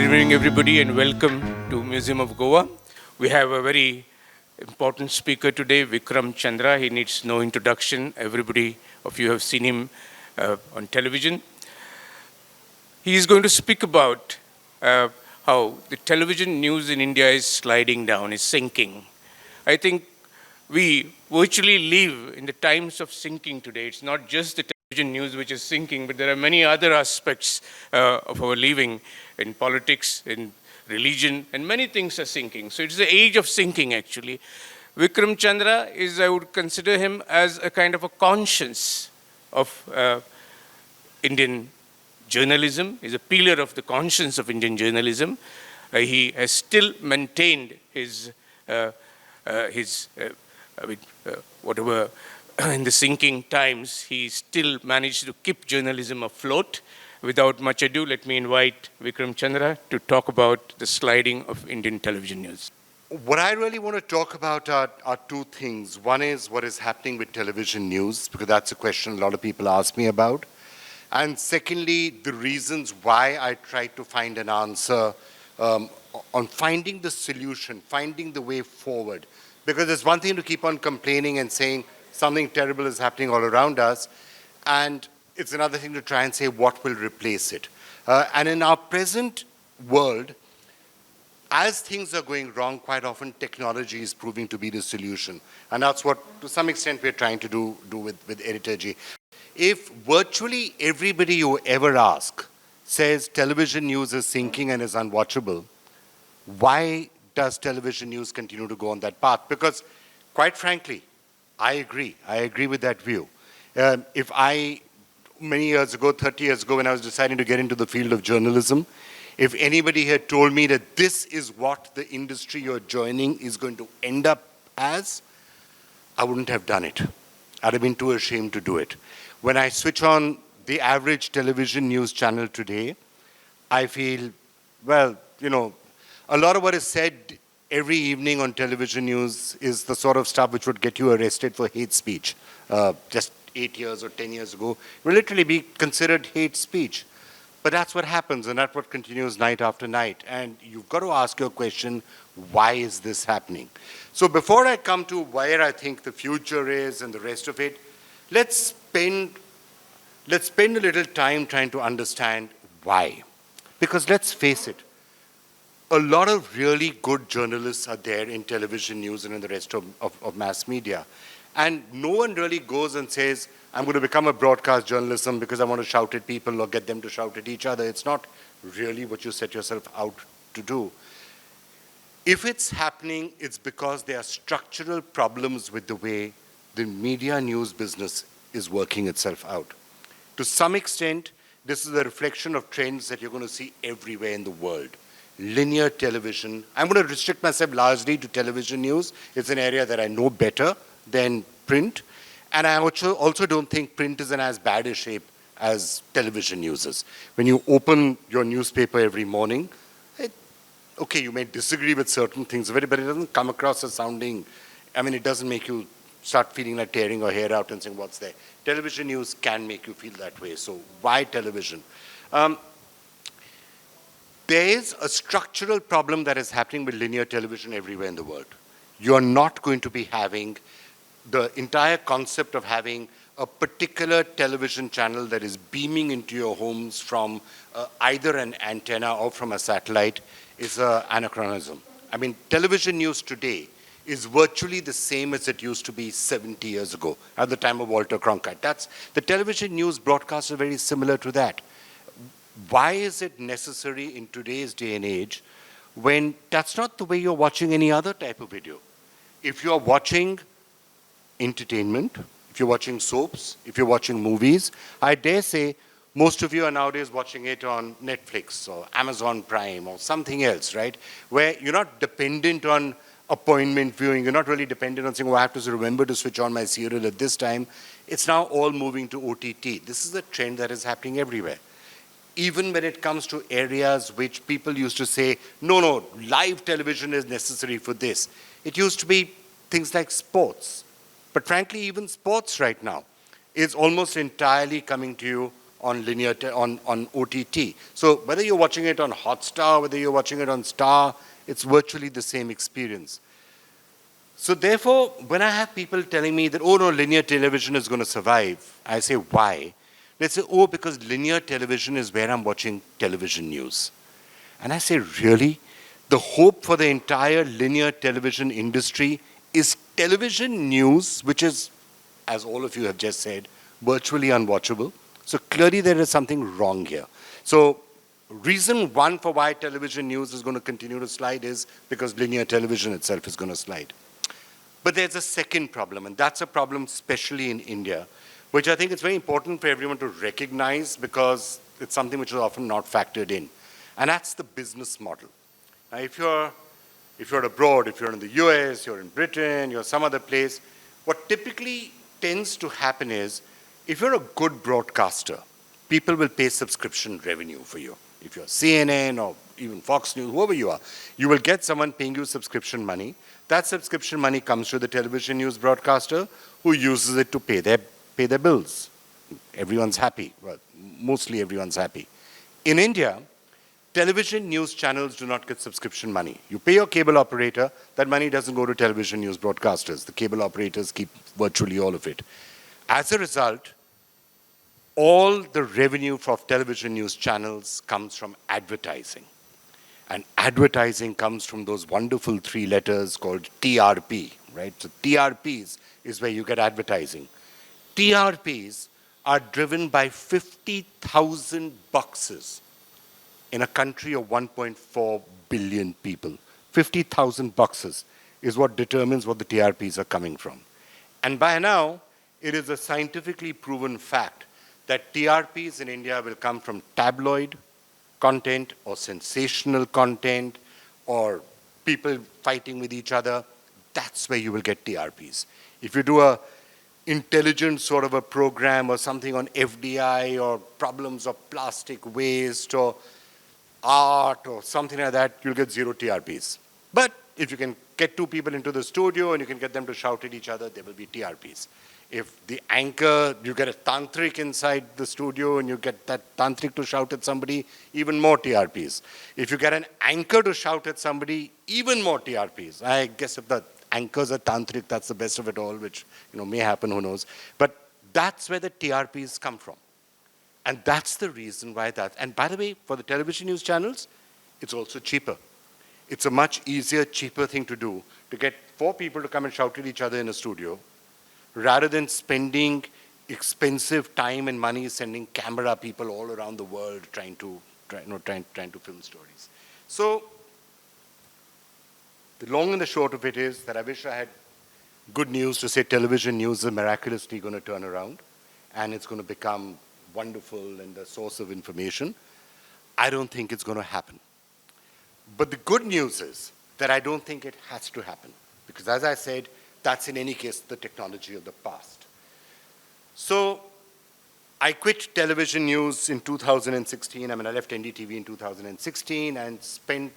evening, everybody, and welcome to Museum of Goa. We have a very important speaker today, Vikram Chandra. He needs no introduction. Everybody of you have seen him on television. He is going to speak about how the television news in India is sliding down, is sinking. I think we virtually live in the times of sinking today. It's not just the television news which is sinking, but there are many other aspects of our living in politics, in religion, and many things are sinking. So it's the age of sinking, actually. Vikram Chandra is, I would consider him as a kind of a conscience of Indian journalism. He's a pillar of the conscience of Indian journalism. He has still maintained his whatever in the sinking times, he still managed to keep journalism afloat. Without much ado, let me invite Vikram Chandra to talk about the sliding of Indian television news. What I really want to talk about are two things. One is what is happening with television news, because that's a question a lot of people ask me about. And secondly, the reasons why I try to find an answer on finding the solution, finding the way forward. Because it's one thing to keep on complaining and saying something terrible is happening all around us, and it's another thing to try and say what will replace it. And in our present world, as things are going wrong, quite often technology is proving to be the solution. And that's what, to some extent, we're trying to do with Editor-G. If virtually everybody you ever ask says television news is sinking and is unwatchable, why does television news continue to go on that path? Because, quite frankly, I agree with that view. Many years ago, 30 years ago, when I was deciding to get into the field of journalism, if anybody had told me that this is what the industry you're joining is going to end up as, I wouldn't have done it. I'd have been too ashamed to do it. When I switch on the average television news channel today, I feel, well, you know, a lot of what is said every evening on television news is the sort of stuff which would get you arrested for hate speech. Just 8 years or 10 years ago, will literally be considered hate speech. But that's what happens, and that's what continues night after night. And you've got to ask your question, why is this happening? So before I come to where I think the future is and the rest of it, let's spend a little time trying to understand why. Because let's face it, a lot of really good journalists are there in television news and in the rest of mass media. And no one really goes and says, I'm going to become a broadcast journalism because I want to shout at people or get them to shout at each other. It's not really what you set yourself out to do. If it's happening, it's because there are structural problems with the way the media news business is working itself out. To some extent, this is a reflection of trends that you're going to see everywhere in the world. Linear television. I'm going to restrict myself largely to television news. It's an area that I know better than print. And I also don't think print is in as bad a shape as television news is. When you open your newspaper every morning, okay, you may disagree with certain things of it, but it doesn't come across as sounding, it doesn't make you start feeling like tearing your hair out and saying, what's there? Television news can make you feel that way. So why television? There is a structural problem that is happening with linear television everywhere in the world. You're not going to be having the entire concept of having a particular television channel that is beaming into your homes from either an antenna or from a satellite is an anachronism. Television news today is virtually the same as it used to be 70 years ago, at the time of Walter Cronkite. The television news broadcasts are very similar to that. Why is it necessary in today's day and age when that's not the way you're watching any other type of video? If you're watching entertainment, if you're watching soaps, if you're watching movies, I dare say most of you are nowadays watching it on Netflix or Amazon Prime or something else, right? Where you're not dependent on appointment viewing. You're not really dependent on saying, I have to remember to switch on my serial at this time. It's now all moving to OTT. This is a trend that is happening everywhere. Even when it comes to areas which people used to say, no, live television is necessary for this. It used to be things like sports. But frankly, even sports right now is almost entirely coming to you on on OTT. So whether you're watching it on Hotstar, whether you're watching it on Star, it's virtually the same experience. So therefore, when I have people telling me that, oh no, linear television is going to survive, I say, why? They say, oh, because linear television is where I'm watching television news. And I say, really? The hope for the entire linear television industry is television news, which is, as all of you have just said, virtually unwatchable. So clearly there is something wrong here. So reason one for why television news is going to continue to slide is because linear television itself is going to slide. But there's a second problem, and that's a problem especially in India, which I think it's very important for everyone to recognize because it's something which is often not factored in. And that's the business model. Now, if you're abroad, if you're in the US, you're in Britain, you're some other place, what typically tends to happen is, if you're a good broadcaster, people will pay subscription revenue for you. If you're CNN or even Fox News, whoever you are, you will get someone paying you subscription money. That subscription money comes to the television news broadcaster who uses it to pay their bills. Everyone's happy. Well, mostly everyone's happy. In India, television news channels do not get subscription money. You pay your cable operator, that money doesn't go to television news broadcasters. The cable operators keep virtually all of it. As a result, all the revenue for television news channels comes from advertising. And advertising comes from those wonderful three letters called TRP, right? So TRPs is where you get advertising. TRPs are driven by 50,000 boxes in a country of 1.4 billion people. 50,000 boxes is what determines what the TRPs are coming from. And by now, it is a scientifically proven fact that TRPs in India will come from tabloid content or sensational content or people fighting with each other. That's where you will get TRPs. If you do a intelligent sort of a program or something on FDI or problems of plastic waste or art or something like that, you'll get zero TRPs. But if you can get two people into the studio and you can get them to shout at each other, there will be TRPs. If the anchor, you get a tantric inside the studio and you get that tantric to shout at somebody, even more TRPs. If you get an anchor to shout at somebody, even more TRPs. I guess if the anchor's a tantric, that's the best of it all, which may happen, who knows. But that's where the TRPs come from. And that's the reason why that. And by the way, for the television news channels, it's also cheaper. It's a much easier, cheaper thing to do, to get four people to come and shout at each other in a studio, rather than spending expensive time and money sending camera people all around the world trying to film stories. So the long and the short of it is that I wish I had good news to say television news is miraculously going to turn around and it's going to become wonderful and a source of information. I don't think it's going to happen. But the good news is that I don't think it has to happen. Because as I said, that's in any case the technology of the past. So I quit television news in 2016. I left NDTV in 2016 and spent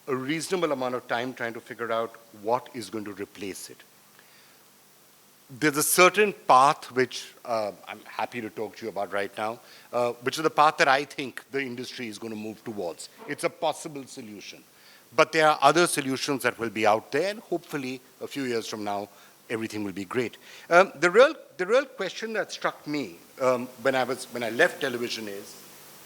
a reasonable amount of time trying to figure out what is going to replace it. There's a certain path which I'm happy to talk to you about right now, which is the path that I think the industry is going to move towards. It's a possible solution. But there are other solutions that will be out there, and hopefully a few years from now, everything will be great. The real question that struck me when I left television is,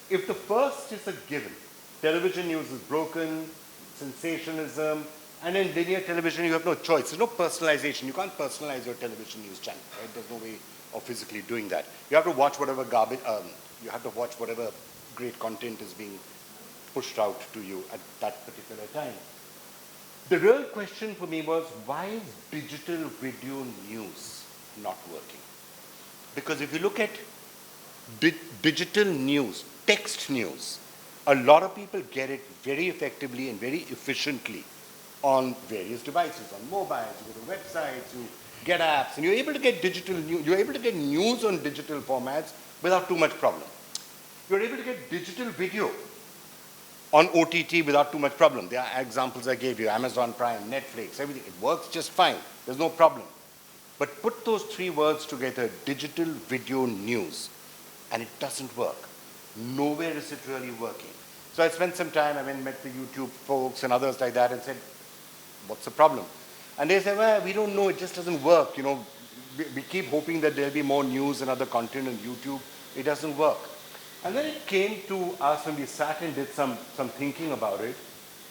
if the first is a given, television news is broken, sensationalism, and in linear television you have no choice. There's no personalization. You can't personalize your television news channel, right? There's no way of physically doing that. You have to watch whatever garbage, you have to watch whatever great content is being pushed out to you at that particular time. The real question for me was, why is digital video news not working? Because if you look at digital news, text news, a lot of people get it very effectively and very efficiently on various devices, on mobiles, you go to websites, you get apps, and you're able to get digital news, you're able to get news on digital formats without too much problem. You're able to get digital video on OTT without too much problem. There are examples I gave you, Amazon Prime, Netflix, everything. It works just fine. There's no problem. But put those three words together, digital video news, and it doesn't work. Nowhere is it really working. So I spent some time, I met the YouTube folks and others like that and said, what's the problem? And they said, well, we don't know, it just doesn't work. We keep hoping that there'll be more news and other content on YouTube. It doesn't work. And then it came to us when we sat and did some thinking about it.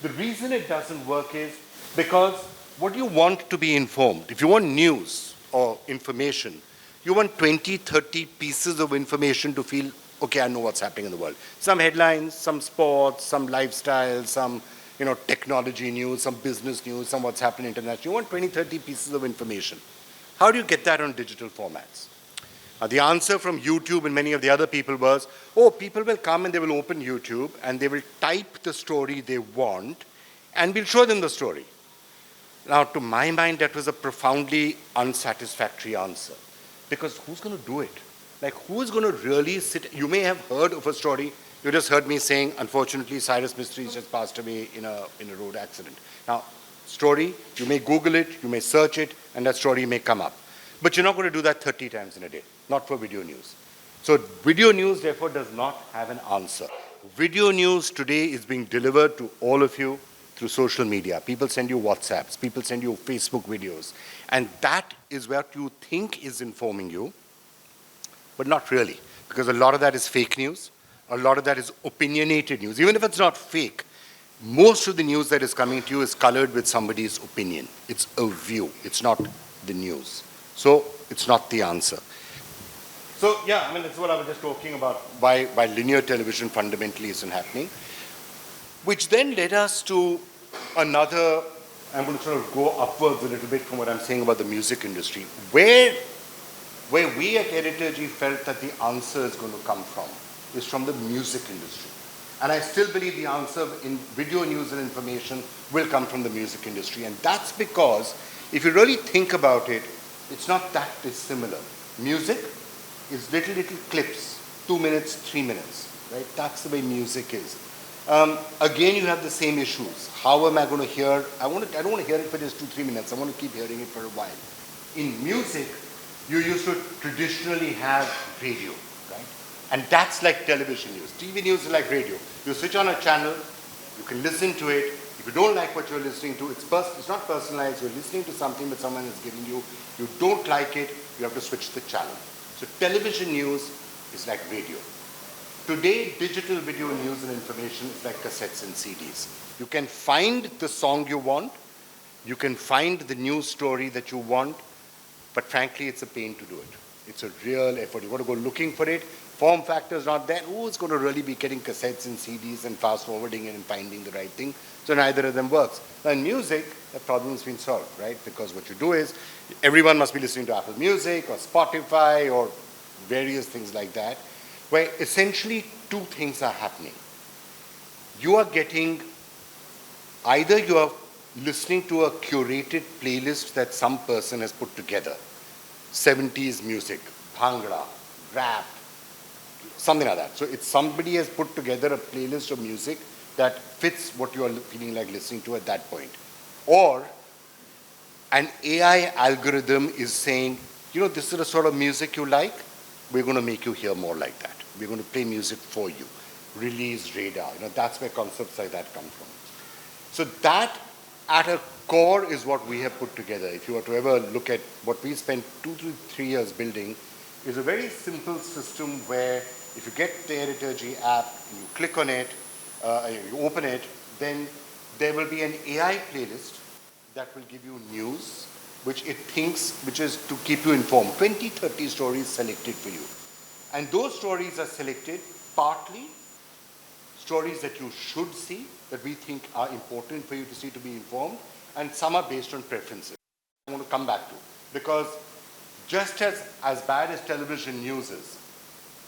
The reason it doesn't work is because what you want to be informed, if you want news or information, you want 20, 30 pieces of information to feel, okay, I know what's happening in the world. Some headlines, some sports, some lifestyle, some technology news, some business news, some what's happening internationally. You want 20, 30 pieces of information. How do you get that on digital formats? The answer from YouTube and many of the other people was, people will come and they will open YouTube and they will type the story they want and we'll show them the story. Now, to my mind, that was a profoundly unsatisfactory answer. Because who's going to do it? Like, who's going to really sit? You may have heard of a story. You just heard me saying, unfortunately, Cyrus Mistry just passed away in a road accident. Now, story, you may Google it, you may search it, and that story may come up. But you're not going to do that 30 times in a day, not for video news. So video news, therefore, does not have an answer. Video news today is being delivered to all of you through social media. People send you WhatsApps, people send you Facebook videos, and that is what you think is informing you, but not really, because a lot of that is fake news, a lot of that is opinionated news. Even if it's not fake, most of the news that is coming to you is colored with somebody's opinion. It's a view, it's not the news. So it's not the answer. So yeah, that's what I was just talking about, why linear television fundamentally isn't happening. Which then led us to another, I'm going to sort of go upwards a little bit from what I'm saying about the music industry. Where we at Heritage felt that the answer is going to come from is from the music industry. And I still believe the answer in video news and information will come from the music industry. And that's because if you really think about it, it's not that dissimilar. Music is little clips, 2 minutes, 3 minutes, right? That's the way music is. Again, you have the same issues. How am I going to hear? I don't want to hear it for just 2-3 minutes. I want to keep hearing it for a while. In music, you used to traditionally have radio, right? And that's like television news. TV news is like radio. You switch on a channel, you can listen to it. If you don't like what you're listening to, it's not personalized. You're listening to something that someone is giving you. You don't like it, you have to switch the channel. So television news is like radio. Today, digital video news and information is like cassettes and CDs. You can find the song you want, you can find the news story that you want, but frankly, it's a pain to do it. It's a real effort. You've got to go looking for it. Form factor is not there. Who's going to really be getting cassettes and CDs and fast forwarding it and finding the right thing? So neither of them works. Now in music, the problem's been solved, right? Because what you do is, everyone must be listening to Apple Music or Spotify or various things like that, where essentially two things are happening. You are getting, either you are listening to a curated playlist that some person has put together, 70s music, bhangra, rap, something like that. So it's somebody has put together a playlist of music that fits what you are feeling like listening to at that point. Or an AI algorithm is saying, this is the sort of music you like, we're going to make you hear more like that. We're going to play music for you. Release radar. That's where concepts like that come from. So that at a core is what we have put together. If you were to ever look at what we spent 2 to 3 years building, is a very simple system where if you get the Heritage app, and you click on it, you open it, then there will be an AI playlist that will give you news, which is to keep you informed. 20, 30 stories selected for you. And those stories are selected partly stories that you should see, that we think are important for you to see to be informed, and some are based on preferences. I want to come back to, because just as bad as television news is,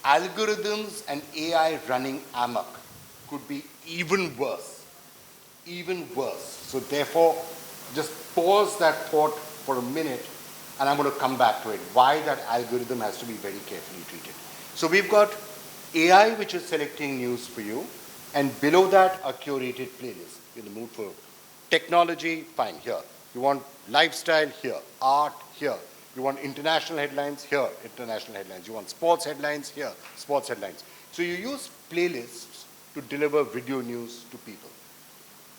algorithms and AI running amok could be even worse. Even worse. So therefore, just pause that thought for a minute, and I'm going to come back to it, why that algorithm has to be very carefully treated. So we've got AI, which is selecting news for you, and below that, a curated playlist. You're in the mood for technology, fine, here. You want lifestyle, here. Art, here. You want international headlines? Here, international headlines. You want sports headlines? Here, sports headlines. So you use playlists to deliver video news to people.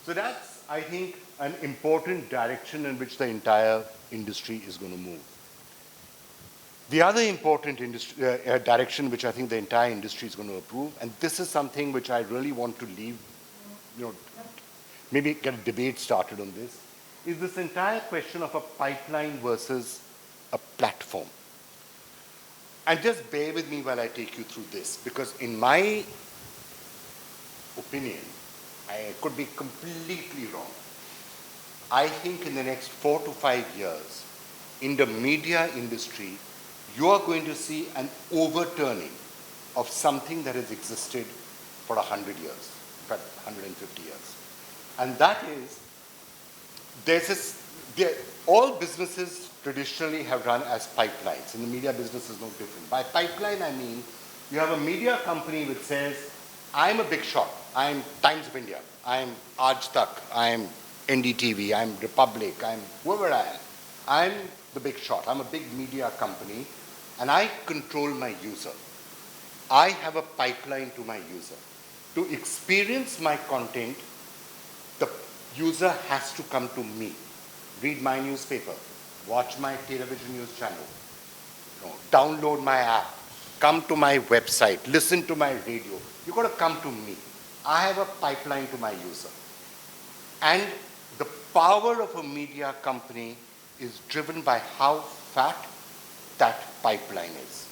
So that's, I think, an important direction in which the entire industry is going to move. The other important direction which I think the entire industry is going to approve, and this is something which I really want to leave, maybe get a debate started on this, is this entire question of a pipeline versus a platform. And just bear with me while I take you through this, because in my opinion, I could be completely wrong. I think in the next 4 to 5 years, in the media industry, you are going to see an overturning of something that has existed for 100 years, in fact, 150 years. And that is, all businesses traditionally have run as pipelines, and the media business is no different. By pipeline, I mean, you have a media company which says, I'm a big shot. I'm Times of India. I'm Aaj Tak. I'm NDTV. I'm Republic. I'm whoever I am. I'm the big shot. I'm a big media company, and I control my user. I have a pipeline to my user. To experience my content, the user has to come to me. Read my newspaper. Watch my television news channel. Download my app. Come to my website. Listen to my radio. You've got to come to me. I have a pipeline to my user. And the power of a media company is driven by how fat that pipeline is.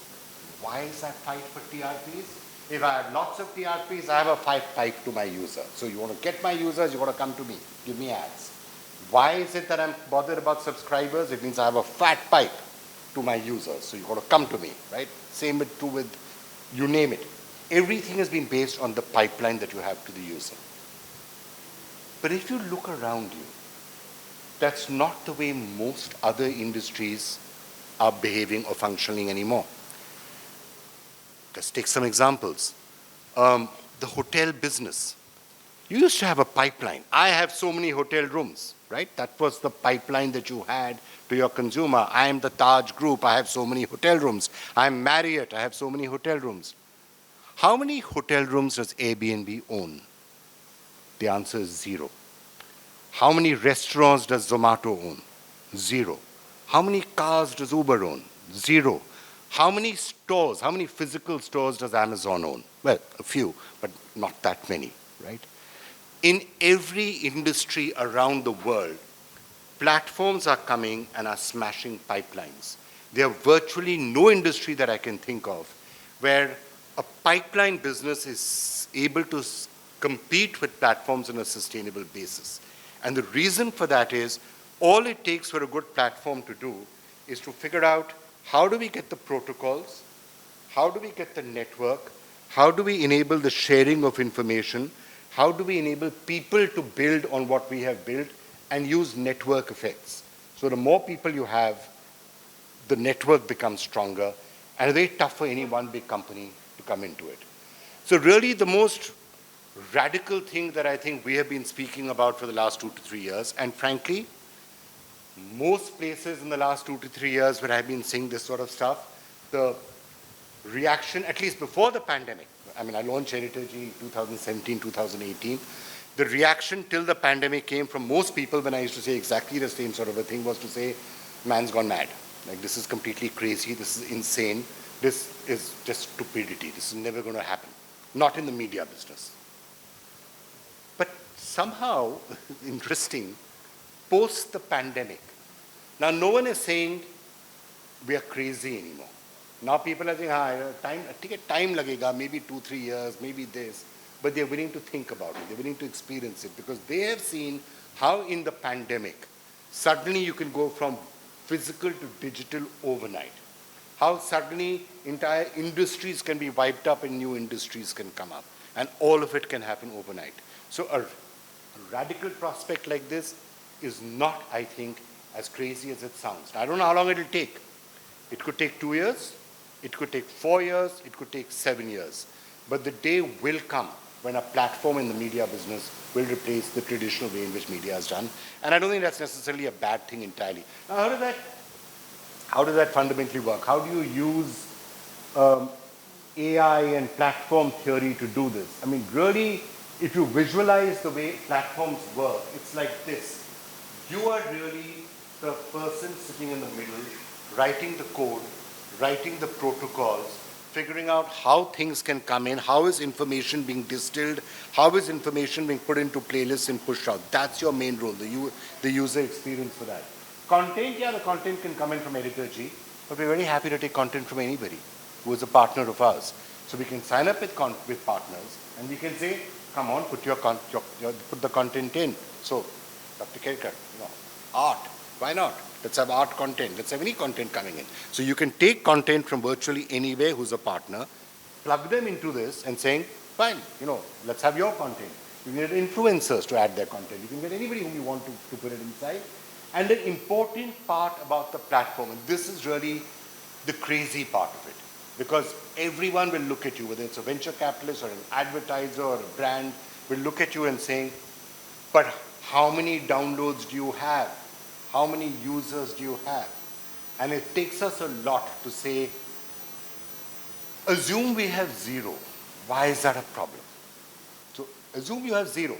Why is that fight for TRPs? If I have lots of TRPs, I have a fat pipe to my user. So you want to get my users, you got to come to me. Give me ads. Why is it that I'm bothered about subscribers? It means I have a fat pipe to my users. So you got to come to me, right? Same with true with, you name it. Everything has been based on the pipeline that you have to the user. But if you look around you, that's not the way most other industries are behaving or functioning anymore. Let's take some examples. The hotel business. You used to have a pipeline. I have so many hotel rooms, right? That was the pipeline that you had to your consumer. I am the Taj Group. I have so many hotel rooms. I'm Marriott. I have so many hotel rooms. How many hotel rooms does Airbnb own? The answer is 0. How many restaurants does Zomato own? 0. How many cars does Uber own? 0. How many stores, how many physical stores does Amazon own? Well, a few, but not that many, right? In every industry around the world, platforms are coming and are smashing pipelines. There are virtually no industry that I can think of where a pipeline business is able to compete with platforms on a sustainable basis. And the reason for that is all it takes for a good platform to do is to figure out how do we get the protocols, how do we get the network, how do we enable the sharing of information, how do we enable people to build on what we have built and use network effects. So the more people you have, the network becomes stronger, and it's very tough for any one big company to come into it. So really the most radical thing that I think we have been speaking about for the last 2 to 3 years, and frankly, most places in the last 2 to 3 years where I've been seeing this sort of stuff, the reaction, at least before the pandemic, I mean, I launched Heritage in 2017, 2018, the reaction till the pandemic came from most people when I used to say exactly the same sort of a thing was to say, man's gone mad. Like, this is completely crazy, this is insane, this is just stupidity, this is never going to happen. Not in the media business. But somehow, interesting, post the pandemic, now no one is saying we are crazy anymore. Now people are saying, time lagega, maybe 2-3 years, maybe this, but they're willing to think about it, they're willing to experience it because they have seen how in the pandemic, suddenly you can go from physical to digital overnight. How suddenly entire industries can be wiped up and new industries can come up. And all of it can happen overnight. So a radical prospect like this is not, I think, as crazy as it sounds. I don't know how long it will take. It could take 2 years, it could take 4 years, it could take 7 years. But the day will come when a platform in the media business will replace the traditional way in which media is done. And I don't think that's necessarily a bad thing entirely. Now, How does that fundamentally work? How do you use um, AI and platform theory to do this? I mean, really, if you visualize the way platforms work, it's like this. You are really the person sitting in the middle, writing the code, writing the protocols, figuring out how things can come in, how is information being distilled, how is information being put into playlists and pushed out. That's your main role, the user experience for that. Content, yeah, the content can come in from editor G, but we're very happy to take content from anybody who is a partner of ours. So we can sign up with partners and we can say, come on, put put the content in. So, Dr. Kerkar, art, why not? Let's have art content. Let's have any content coming in. So you can take content from virtually anywhere who's a partner, plug them into this and saying, fine, let's have your content. You can get influencers to add their content. You can get anybody whom you want to put it inside. And the important part about the platform, and this is really the crazy part of it, because everyone will look at you, whether it's a venture capitalist or an advertiser or a brand, will look at you and saying, but how many downloads do you have? How many users do you have? And it takes us a lot to say, assume we have 0. Why is that a problem? So assume you have 0.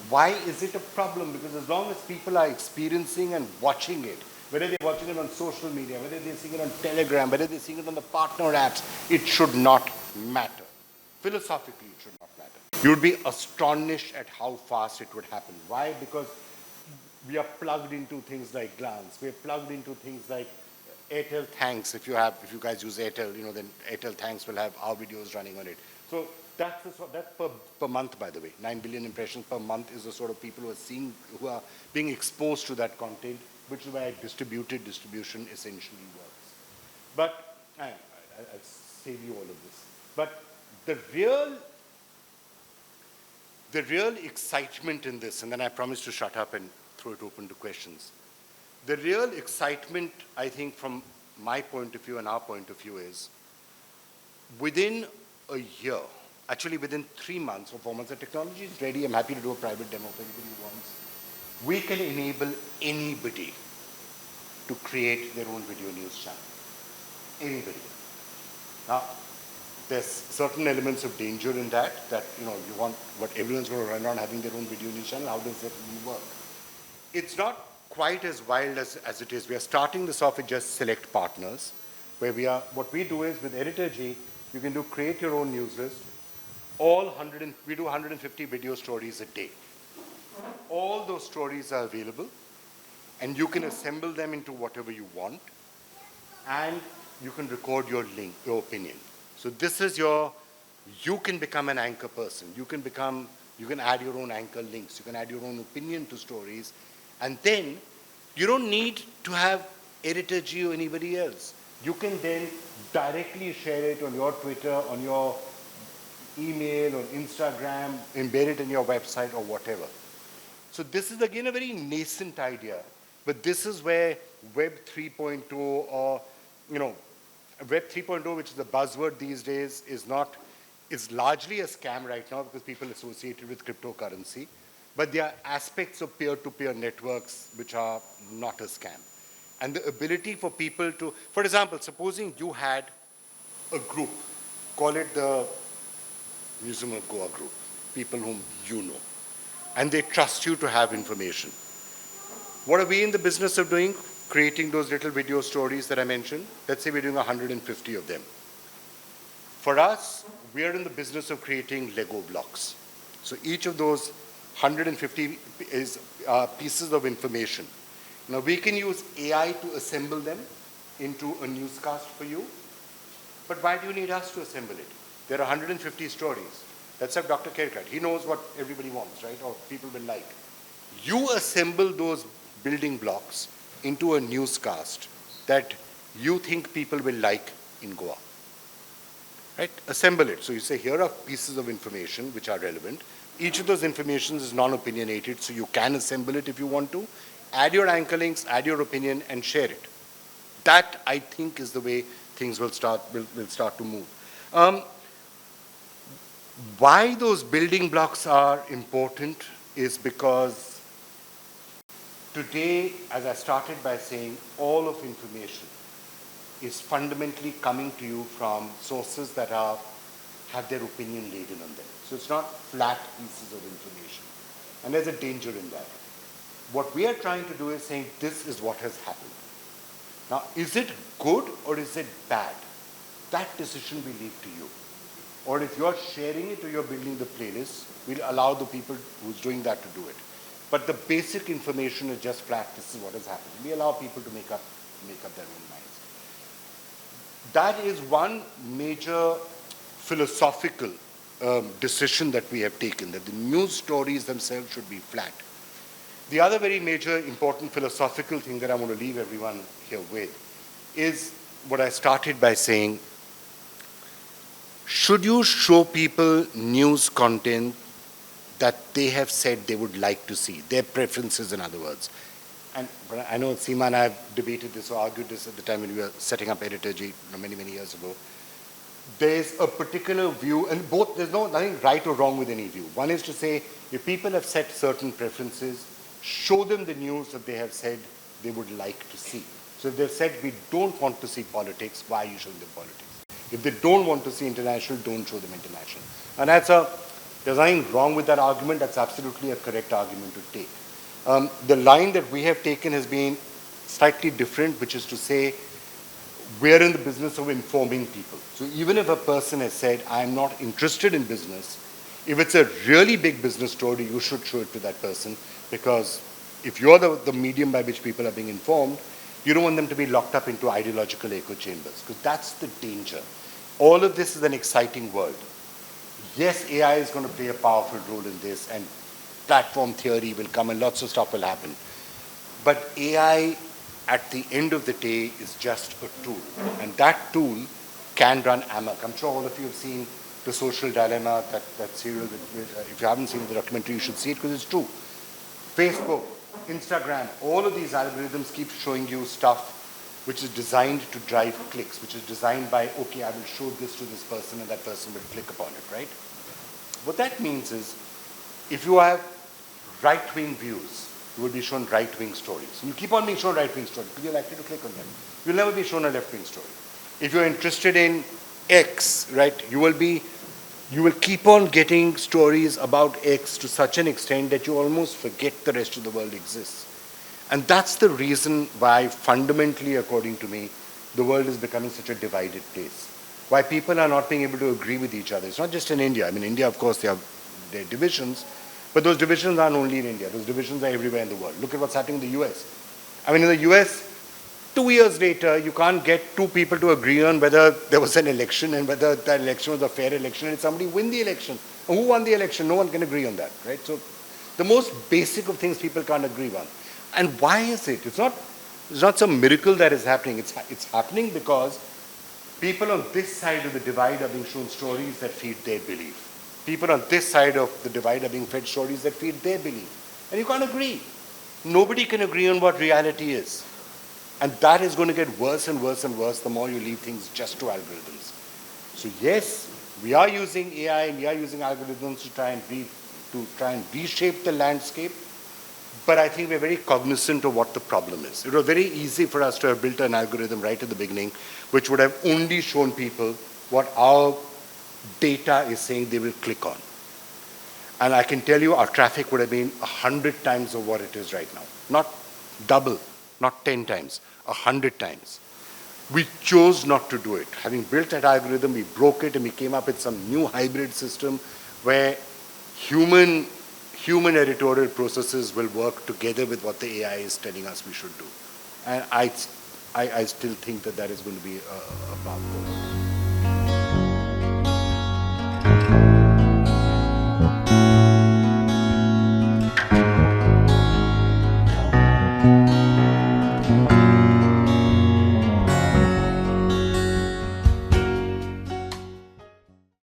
Why is it a problem? Because as long as people are experiencing and watching it, whether they're watching it on social media, whether they're seeing it on Telegram, whether they're seeing it on the partner apps, it should not matter. Philosophically, it should not matter. You would be astonished at how fast it would happen. Why? Because we are plugged into things like Glance. We are plugged into things like Airtel Thanks. If you guys use Airtel, then Airtel Thanks will have our videos running on it. So that's per month, by the way. 9 billion impressions per month is the sort of people who are being exposed to that content, which is why distributed distribution essentially works. But I'll save you all of this. But the real excitement in this, and then I promise to shut up and throw it open to questions. The real excitement, I think, from my point of view and our point of view is, within a year, actually within 3 months or 4 months, the technology is ready. I'm happy to do a private demo if anybody wants. We can enable anybody to create their own video news channel. Anybody. Now, there's certain elements of danger in that you want everyone's going to run around having their own video news channel. How does that really work? It's not quite as wild as it is. We are starting this off with just select partners, where what we do is with Editor G, you can create your own news list. We do 150 video stories a day. All those stories are available, and you can assemble them into whatever you want, and you can record your opinion. So this is you can become an anchor person. You can add your own anchor links. You can add your own opinion to stories. And then you don't need to have Editor G or anybody else. You can then directly share it on your Twitter, on your email, or Instagram, embed it in your website or whatever. So this is again a very nascent idea, but this is where Web 3.0 or, Web 3.0, which is the buzzword these days, is largely a scam right now because people associate it with cryptocurrency. But there are aspects of peer-to-peer networks which are not a scam. And the ability for people to, for example, supposing you had a group, call it the Museum of Goa group, people whom you know, and they trust you to have information. What are we in the business of doing? Creating those little video stories that I mentioned. Let's say we're doing 150 of them. For us, we are in the business of creating Lego blocks. So each of those 150 is pieces of information. Now we can use AI to assemble them into a newscast for you. But why do you need us to assemble it? There are 150 stories. Let's have Dr. Kerkar. He knows what everybody wants, right? Or people will like. You assemble those building blocks into a newscast that you think people will like in Goa. Right? Assemble it. So you say, here are pieces of information which are relevant. Each of those information is non-opinionated, so you can assemble it if you want to. Add your anchor links, add your opinion, and share it. That, I think, is the way things will start to move. Why those building blocks are important is because Today, as I started by saying, all of information is fundamentally coming to you from sources that have their opinion laden on them. So it's not flat pieces of information. And there's a danger in that. What we are trying to do is saying, this is what has happened. Now, is it good or is it bad? That decision we leave to you. Or if you're sharing it or you're building the playlist, we'll allow the people who's doing that to do it. But the basic information is just flat, this is what has happened. We allow people to make up their own minds. That is one major philosophical decision that we have taken, that the news stories themselves should be flat. The other very major important philosophical thing that I want to leave everyone here with is what I started by saying, should you show people news content that they have said they would like to see, their preferences in other words? And I know Seema and I have debated this or argued this at the time when we were setting up Editorgy many, many years ago. There's a particular view, and both, there's nothing right or wrong with any view. One is to say, if people have set certain preferences, show them the news that they have said they would like to see. So if they've said, we don't want to see politics, why are you showing them politics? If they don't want to see international, don't show them international. And there's nothing wrong with that argument. That's absolutely a correct argument to take. The line that we have taken has been slightly different, which is to say, we're in the business of informing people. So even if a person has said, I'm not interested in business, if it's a really big business story, you should show it to that person, because if you're the medium by which people are being informed, you don't want them to be locked up into ideological echo chambers, because that's the danger. All of this is an exciting world. Yes, AI is going to play a powerful role in this, and platform theory will come and lots of stuff will happen. But AI, at the end of the day, is just a tool. And that tool can run amok. I'm sure all of you have seen The Social Dilemma, that serial. If you haven't seen the documentary, you should see it because it's true. Facebook, Instagram, all of these algorithms keep showing you stuff which is designed to drive clicks, which is designed by, okay, I will show this to this person and that person will click upon it, right? What that means is, if you have right-wing views, you will be shown right-wing stories. And you keep on being shown right-wing stories because you're likely to click on them. You'll never be shown a left-wing story. If you're interested in X, right, you will keep on getting stories about X to such an extent that you almost forget the rest of the world exists. And that's the reason why, fundamentally, according to me, the world is becoming such a divided place. Why people are not being able to agree with each other. It's not just in India. I mean, India, of course, there are divisions, but those divisions aren't only in India. Those divisions are everywhere in the world. Look at what's happening in the US. I mean, in the US, 2 years later, you can't get two people to agree on whether there was an election and whether that election was a fair election and somebody win the election. And who won the election? No one can agree on that, right? So the most basic of things people can't agree on. And why is it? It's not some miracle that is happening. It's happening because people on this side of the divide are being shown stories that feed their belief. People on this side of the divide are being fed stories that feed their belief. And you can't agree. Nobody can agree on what reality is. And that is going to get worse and worse and worse the more you leave things just to algorithms. So yes, we are using AI and we are using algorithms to try and reshape the landscape. But I think we're very cognizant of what the problem is. It was very easy for us to have built an algorithm right at the beginning, which would have only shown people what our data is saying they will click on. And I can tell you our traffic would have been 100 times of what it is right now. Not double, not 10 times, 100 times. We chose not to do it. Having built that algorithm, we broke it and we came up with some new hybrid system where human editorial processes will work together with what the AI is telling us we should do. And I still think that is going to be a path forward.